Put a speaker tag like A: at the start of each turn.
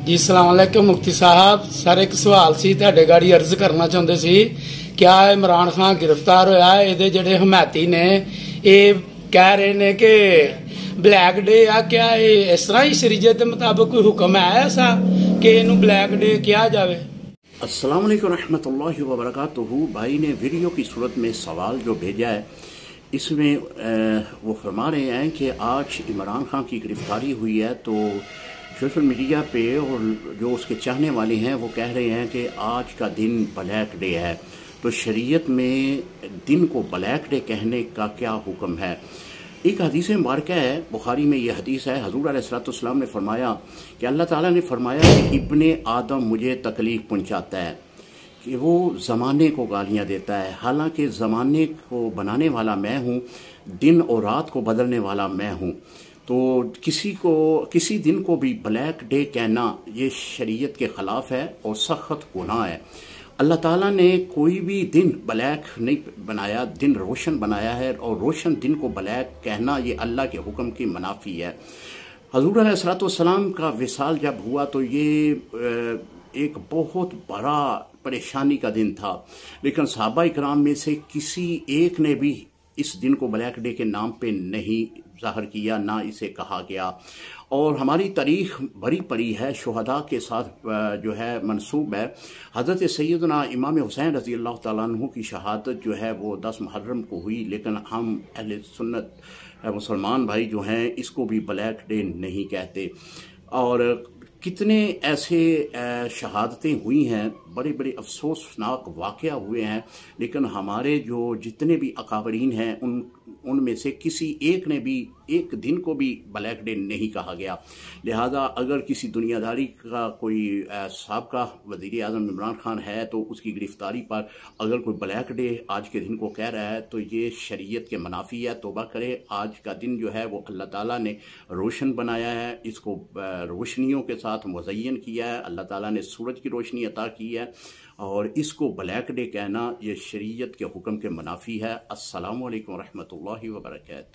A: ਜੀ ਸਲਾਮ ਅਲੈਕੁਮ ਮੁਫਤੀ ਸਾਹਿਬ। ਸਰ ਇੱਕ ਸਵਾਲ ਸੀ ਤੁਹਾਡੇ ਗਾੜੀ ਅਰਜ਼ ਕਰਨਾ ਚਾਹੁੰਦੇ ਸੀ। ਕਿਆ ਇਮਰਾਨ ਖਾਨ ਗ੍ਰਿਫਤਾਰ ਹੋਇਆ, ਇਹਦੇ ਜਿਹੜੇ ਹਮਾਇਤੀ ਨੇ ਇਹ ਕਹਿ ਰਹੇ ਨੇ ਕਿ ਬਲੈਕ ਡੇ ਆ, क्या ਇਹ ਇਸ ਤਰ੍ਹਾਂ ਹੀ शरीयत के मुताबिक कोई हुक्म है ऐसा कि इनू ब्लैक डे किया जावे?
B: अस्सलाम वालेकुम रहमतुल्लाहि व बरकातुहू। भाई ने वीडियो की सूरत में सवाल जो भेजा है, इसमें वो फरमा रहे हैं कि आज इमरान खान की गिरफ्तारी हुई है, तो सोशल मीडिया पे और जो उसके चाहने वाले हैं वो कह रहे हैं कि आज का दिन ब्लैक डे है। तो शरीयत में दिन को ब्लैक डे कहने का क्या हुक्म है? एक हदीस मुबारक है, बुखारी में ये हदीस है, हजूर अलैहिस्सलाम ने फरमाया कि अल्लाह ताला ने फरमाया कि इब्ने आदम मुझे तकलीफ़ पहुंचाता है, कि वो ज़माने को गालियां देता है, हालांकि ज़माने को बनाने वाला मैं हूँ, दिन और रात को बदलने वाला मैं हूँ। तो किसी दिन को भी ब्लैक डे कहना ये शरीयत के ख़िलाफ़ है और सख्त गुनाह है। अल्लाह ताला ने कोई भी दिन ब्लैक नहीं बनाया, दिन रोशन बनाया है, और रोशन दिन को ब्लैक कहना ये अल्लाह के हुक्म की मुनाफी है। हजूर अलैहिस्सलाम का विसाल जब हुआ तो ये एक बहुत बड़ा परेशानी का दिन था, लेकिन सहाबा इकराम में से किसी एक ने भी इस दिन को ब्लैक डे के नाम पे नहीं ज़ाहिर किया, ना इसे कहा गया। और हमारी तारीख़ भरी पड़ी है, शुहदा के साथ जो है मंसूब है। हज़रत सैयदना इमाम हुसैन रज़ी अल्लाह तआला अन्हु की शहादत जो है वो 10 मुहर्रम को हुई, लेकिन हम अहले सुन्नत मुसलमान भाई जो हैं इसको भी ब्लैक डे नहीं कहते। और कितने ऐसे शहादतें हुई हैं, बड़े बड़े अफसोसनाक वाक़या हुए हैं, लेकिन हमारे जो जितने भी अकाबरीन हैं उनमें से किसी एक ने भी एक दिन को भी ब्लैक डे नहीं कहा गया। लिहाजा अगर किसी दुनियादारी का कोई साबका वज़ीर आज़म इमरान खान है तो उसकी गिरफ्तारी पर अगर कोई ब्लैक डे आज के दिन को कह रहा है तो ये शरीयत के मुनाफी है। तौबा करे, आज का दिन जो है वो अल्लाह ताला ने रोशन बनाया है, इसको रोशनियों के साथ मुज़य्यन किया है, अल्लाह ताला ने सूरज की रोशनी अता की है, और इसको ब्लैक डे कहना ये शरीयत के हुक्म के मुनाफी है। अस्सलामु अलैकुम रहमतुल्लाहि व बरकातहू।